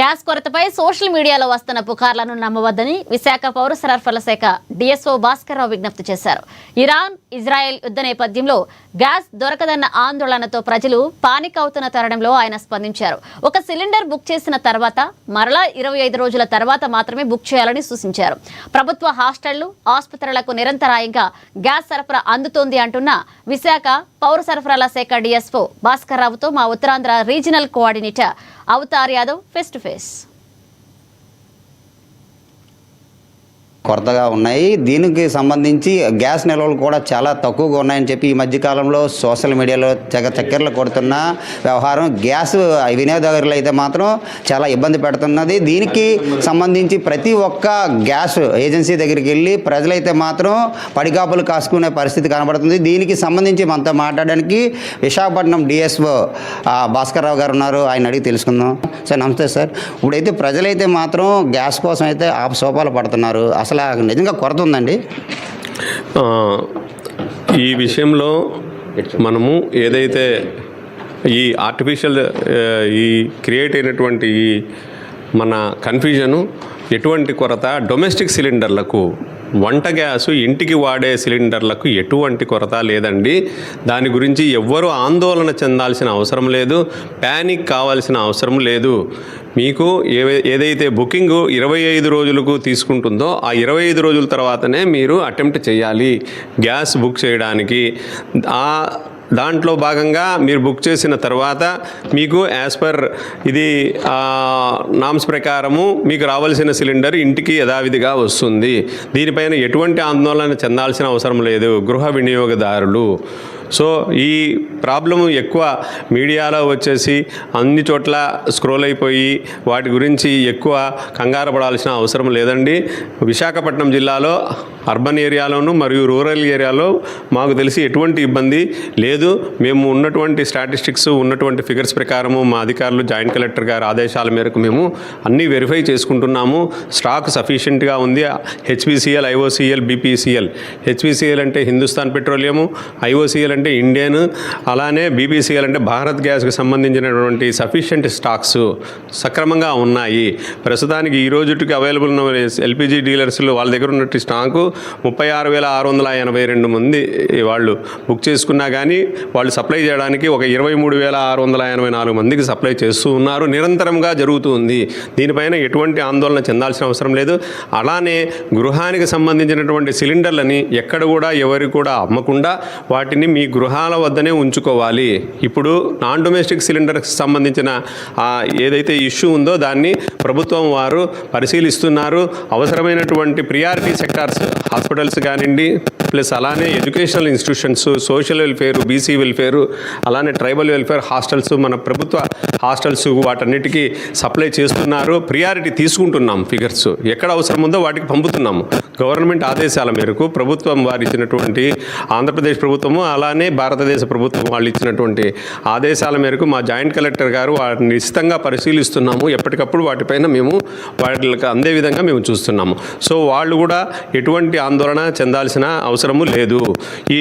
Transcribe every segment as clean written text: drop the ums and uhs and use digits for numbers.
Gas కొరతపై social మీడియాలో వస్తున్న పుకార్లను నమ్మవద్దని విశాఖ పౌర సరఫరాల శాఖ డిఎస్ఓ భాస్కర్రావు విజ్ఞప్తి చేశారు. ఇరాన్ ఇజ్రాయెల్ యుద్ధ నేపథ్యంలో గ్యాస్ దొరకదన్న ఆందోళనతో ప్రజలు పానిక్ అవుతున్న తరుణంలో ఆయన స్పందించారు. ఒక సిలిండర్ బుక్ చేసిన తర్వాత మరలా 25 రోజుల తర్వాత మాత్రమే బుక్ చేయాలని సూచించారు. ప్రభుత్వ హాస్టళ్లు ఆసుపత్రులకు నిరంతరాయంగా గ్యాస్ సరఫరా అందుతోంది అంటున్న విశాఖ పౌర సరఫరాల శాఖ డిఎస్ఓ భాస్కర్రావుతో మా Uttarandhra regional coordinator Avatar Yadav face to face. కొరతగా ఉన్నాయి. దీనికి సంబంధించి గ్యాస్ నిల్వలు కూడా చాలా తక్కువగా ఉన్నాయని చెప్పి ఈ మధ్యకాలంలో సోషల్ మీడియాలో చక్కెరలు కొడుతున్న వ్యవహారం గ్యాస్ వినియోగదారులు అయితే మాత్రం చాలా ఇబ్బంది పెడుతున్నది. దీనికి సంబంధించి ప్రతి ఒక్క గ్యాస్ ఏజెన్సీ దగ్గరికి వెళ్ళి ప్రజలైతే మాత్రం పడిగాపులు కాసుకునే పరిస్థితి కనబడుతుంది. దీనికి సంబంధించి మనతో మాట్లాడడానికి విశాఖపట్నం డిఎస్ఓ భాస్కర్రావు గారు ఉన్నారు. ఆయన అడిగి తెలుసుకుందాం. సార్ నమస్తే సార్. ఇప్పుడైతే ప్రజలైతే మాత్రం గ్యాస్ కోసం అయితే ఆపసోపాలు పడుతున్నారు. అసలు నిజంగా కొరత ఉందండి. ఈ విషయంలో మనము ఏదైతే ఈ ఆర్టిఫిషియల్ ఈ క్రియేట్ అయినటువంటి ఈ మన కన్ఫ్యూజను ఎటువంటి కొరత డొమెస్టిక్ సిలిండర్లకు వంట గ్యాసు ఇంటికి వాడే సిలిండర్లకు ఎటువంటి కొరత లేదండి. దాని గురించి ఎవ్వరూ ఆందోళన చెందాల్సిన అవసరం లేదు, ప్యానిక్ కావాల్సిన అవసరం లేదు. మీకు ఏదైతే బుకింగ్ 25 రోజులకు తీసుకుంటుందో ఆ 25 రోజుల తర్వాతనే మీరు అటెంప్ట్ చేయాలి గ్యాస్ బుక్ చేయడానికి. దాంట్లో భాగంగా మీరు బుక్ చేసిన తర్వాత మీకు యాజ్ పర్ ఇది నామ్స్ ప్రకారము మీకు రావాల్సిన సిలిండర్ ఇంటికి యథావిధిగా వస్తుంది. దీనిపైన ఎటువంటి ఆందోళన చెందాల్సిన అవసరం లేదు గృహ వినియోగదారులు. సో ఈ ప్రాబ్లము ఎక్కువ మీడియాలో వచ్చేసి అన్ని చోట్ల స్క్రోల్ అయిపోయి వాటి గురించి ఎక్కువ కంగారు పడాల్సిన అవసరం లేదండి. విశాఖపట్నం జిల్లాలో అర్బన్ ఏరియాలోను మరియు రూరల్ ఏరియాలో మాకు తెలిసి ఎటువంటి ఇబ్బంది లేదు. మేము ఉన్నటువంటి స్టాటిస్టిక్స్ ఉన్నటువంటి ఫిగర్స్ ప్రకారము మా అధికారులు జాయింట్ కలెక్టర్ గారి ఆదేశాల మేరకు మేము అన్నీ వెరిఫై చేసుకుంటున్నాము. స్టాక్ సఫిషియెంట్గా ఉంది. HPCL, IOCL, BPCL. హెచ్పిసిఎల్ అంటే హిందుస్థాన్ పెట్రోలియము, ఐఓసిఎల్ అంటే ఇండియన్, అలానే బీపీసీఎల్ అంటే భారత్ గ్యాస్కి సంబంధించినటువంటి సఫిషియెంట్ స్టాక్స్ సక్రమంగా ఉన్నాయి. ప్రస్తుతానికి ఈ రోజుకి అవైలబుల్ ఉన్న ఎల్పిజి డీలర్స్లో వాళ్ళ దగ్గర ఉన్నట్టు స్టాకు 36,682 మంది వాళ్ళు బుక్ చేసుకున్నా కానీ వాళ్ళు సప్లై చేయడానికి ఒక 23,684 మందికి సప్లై చేస్తూ ఉన్నారు. నిరంతరంగా జరుగుతుంది. దీనిపైన ఎటువంటి ఆందోళన చెందాల్సిన అవసరం లేదు. అలానే గృహానికి సంబంధించినటువంటి సిలిండర్లని ఎక్కడ కూడా ఎవరు కూడా అమ్మకుండా వాటిని మీ గృహాల వద్దనే ఉంచుకోవాలి. ఇప్పుడు నాన్ డొమెస్టిక్ సిలిండర్కి సంబంధించిన ఏదైతే ఇష్యూ ఉందో దాన్ని ప్రభుత్వం వారు పరిశీలిస్తున్నారు. అవసరమైనటువంటి ప్రియారిటీ సెక్టార్స్ హాస్పిటల్స్ కానివ్వండి, ప్లస్ అలానే educational institutions, social welfare, BC welfare, అలానే ట్రైబల్ వెల్ఫేర్ హాస్టల్స్, మన ప్రభుత్వ హాస్టల్స్ వాటన్నిటికీ సప్లై చేస్తున్నారు. ప్రియారిటీ తీసుకుంటున్నాం. ఫిగర్స్ ఎక్కడ అవసరం ఉందో వాటికి పంపుతున్నాము. గవర్నమెంట్ ఆదేశాల మేరకు ప్రభుత్వం వారు ఇచ్చినటువంటి ఆంధ్రప్రదేశ్ ప్రభుత్వము అలానే భారతదేశ ప్రభుత్వం వాళ్ళు ఇచ్చినటువంటి ఆదేశాల మేరకు మా జాయింట్ కలెక్టర్ గారు వాటిని నిశ్చితంగా పరిశీలిస్తున్నాము. ఎప్పటికప్పుడు వాటిపైన మేము వాటికి అందే విధంగా మేము చూస్తున్నాము. సో వాళ్ళు కూడా ఎటువంటి ఆందోళన చెందాల్సిన అవసరము లేదు. ఈ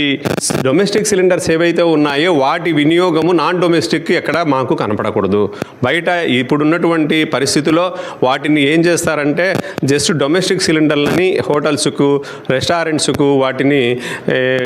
డొమెస్టిక్ సిలిండర్స్ ఏవైతే ఉన్నాయో వాటి వినియోగము నాన్ డొమెస్టిక్ ఎక్కడ మాకు కనపడకూడదు. బయట ఇప్పుడున్నటువంటి పరిస్థితిలో వాటిని ఏం చేస్తారంటే జస్ట్ డొమెస్టిక్ సిలిండర్లని హోటల్స్కు, రెస్టారెంట్స్కు వాటిని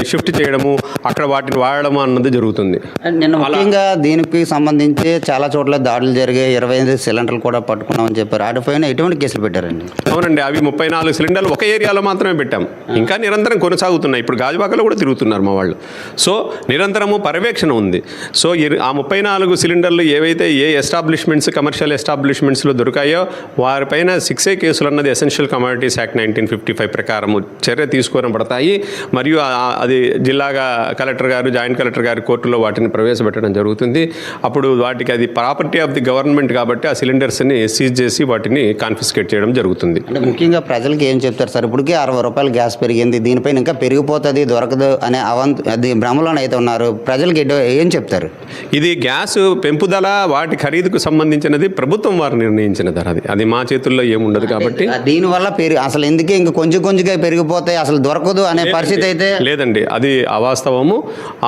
షిఫ్ట్ చేయడము, అక్కడ వాటిని వాడడం అన్నది జరుగుతుంది. నిన్న ముఖ్యంగా దీనికి సంబంధించి చాలా చోట్ల దాడులు జరిగాయి. 25 సిలిండర్లు కూడా పట్టుకున్నామని చెప్పారు. వాటిపైన ఎటువంటి కేసులు పెట్టారండి? అవునండి, అవి 34 సిలిండర్లు ఒక ఏరియాలో మాత్రమే పెట్టాం. ఇంకా నిరంతరం కొనసాగుతున్నాయి. ఇప్పుడు గాజువాకలో కూడా తిరుగుతున్నారు మా వాళ్ళు. సో నిరంతరము పర్యవేక్షణ ఉంది. సో ఆ 34 సిలిండర్లు ఏవైతే ఏ ఎస్టాబ్లిష్మెంట్స్, కమర్షియల్ ఎస్టాబ్లిష్మెంట్స్లో దొరికాయో వారిపైన 6A కేసులు అన్నది ఎసెన్షియల్ కమోడిటీస్ యాక్ట్ 1955 ప్రకారము చర్య తీసుకోబడతాయి. మరియు అది జిల్లాగా కలెక్టర్ గారు, జాయింట్ కలెక్టర్ గారి కోర్టులో వాటిని ప్రవేశపెట్టడం జరుగుతుంది. అప్పుడు వాటికి అది ప్రాపర్టీ ఆఫ్ ది గవర్నమెంట్ కాబట్టి ఆ సిలిండర్స్ని సీజ్ చేసి వాటిని కాన్ఫిస్కేట్ చేయడం జరుగుతుంది. అంటే ముఖ్యంగా ప్రజలకు ఏం చెప్తారు సార్? ఇప్పటికే 60 రూపాయలు గ్యాస్ పెరిగింది. దీనిపైన ఇంకా పెరిగిపోతుంది దొరకదు అనే అది భ్రమలోనే అయితే ఉన్నారు. ప్రజలకి ఏం చెప్తారు? ఇది గ్యాస్ పెంపుదల వాటి ఖరీదుకు సంబంధించినది ప్రభుత్వం వారు నిర్ణయించిన ధర. అది మా చేతుల్లో ఏముండదు కాబట్టి దీనివల్ల అసలు ఎందుకే ఇంకా కొంచెంగా పెరిగిపోతాయి, అసలు దొరకదు అనే పరిస్థితి అయితే లేదండి. అది అవాస్తవము.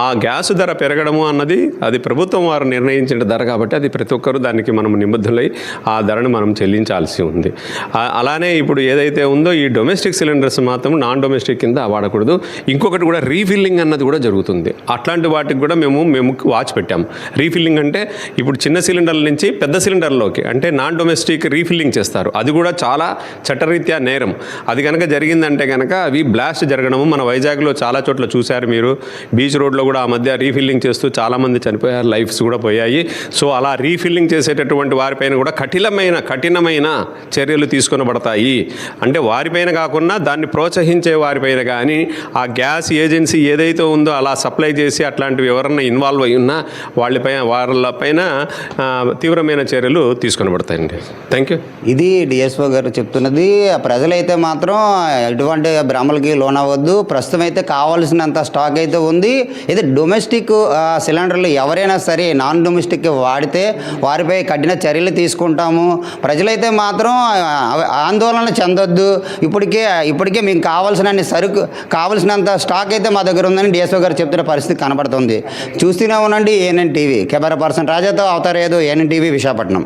ఆ గ్యాస్ ధర పెరగడము అన్నది అది ప్రభుత్వం వారు నిర్ణయించిన ధర కాబట్టి అది ప్రతి ఒక్కరూ దానికి మనం నిబద్ధులై ఆ ధరను మనం చెల్లించాల్సి ఉంది. అలానే ఇప్పుడు ఏదైతే ఉందో ఈ డొమెస్టిక్ సిలిండర్స్ మాత్రం నాన్ డొమెస్టిక్ కింద వాడకూడదు. ఇంకొకటి కూడా రీఫిల్లింగ్ అన్నది కూడా జరుగుతుంది. అట్లాంటి వాటికి కూడా మేము వాచ్ పెట్టాము. రీఫిల్లింగ్ అంటే ఇప్పుడు చిన్న సిలిండర్ల నుంచి పెద్ద సిలిండర్లోకి అంటే నాన్ డొమెస్టిక్ రీఫిల్లింగ్ చేస్తారు. అది కూడా చాలా చట్టరీత్యా నేరం. అది కనుక జరిగిందంటే కనుక అవి బ్లాస్ట్ జరగడము మన వైజాగ్లో చాలా చోట్ల చూశారు మీరు. బీచ్ రోడ్లో కూడా ఆ మధ్య రీఫిల్లింగ్ చేస్తూ చాలామంది చనిపోయారు, లైఫ్స్ కూడా పోయాయి. సో అలా రీఫిల్లింగ్ చేసేటటువంటి వారిపైన కూడా కఠినమైన చర్యలు తీసుకొనబడతాయి. అంటే వారిపైన కాకుండా దాన్ని ప్రోత్సహించే వారిపైన కానీ ఆ గ్యాస్ ఏజెన్సీ ఏదైతే ఉందో అలా సప్లై చేసి అట్లాంటివి ఎవరన్నా ఇన్వాల్వ్ అయి ఉన్నా వాళ్ళపైన తీవ్రమైన చర్యలు తీసుకొనబడతాయండి. Thank you. ఇది డిఎస్ఓ గారు చెప్తున్నది. ప్రజలైతే మాత్రం ఎటువంటి భ్రమలకి లోనవద్దు. ప్రస్తుతం అయితే కావాల్సినంత స్టాక్ అయితే ఉంది. ఇది డొమెస్టిక్ సిలిండర్లు ఎవరైనా సరే నాన్ డొమెస్టిక్ వాడితే వారిపై కఠిన చర్యలు తీసుకుంటాము. ప్రజలైతే మాత్రం ఆందోళన చెందొద్దు. ఇప్పటికే మీకు కావాల్సినంత స్టాక్ అయితే మా దగ్గర ఉందని డిఎస్ఓ గారు చెప్తున్న పరిస్థితి కనబడుతుంది. చూస్తూనే ఉండండి ఏఎన్ఎన్ టీవీ. కెమెరా పర్సన్ రాజాతో అవతారేదో ఏఎన్ఎన్ టీవీ విశాఖపట్నం.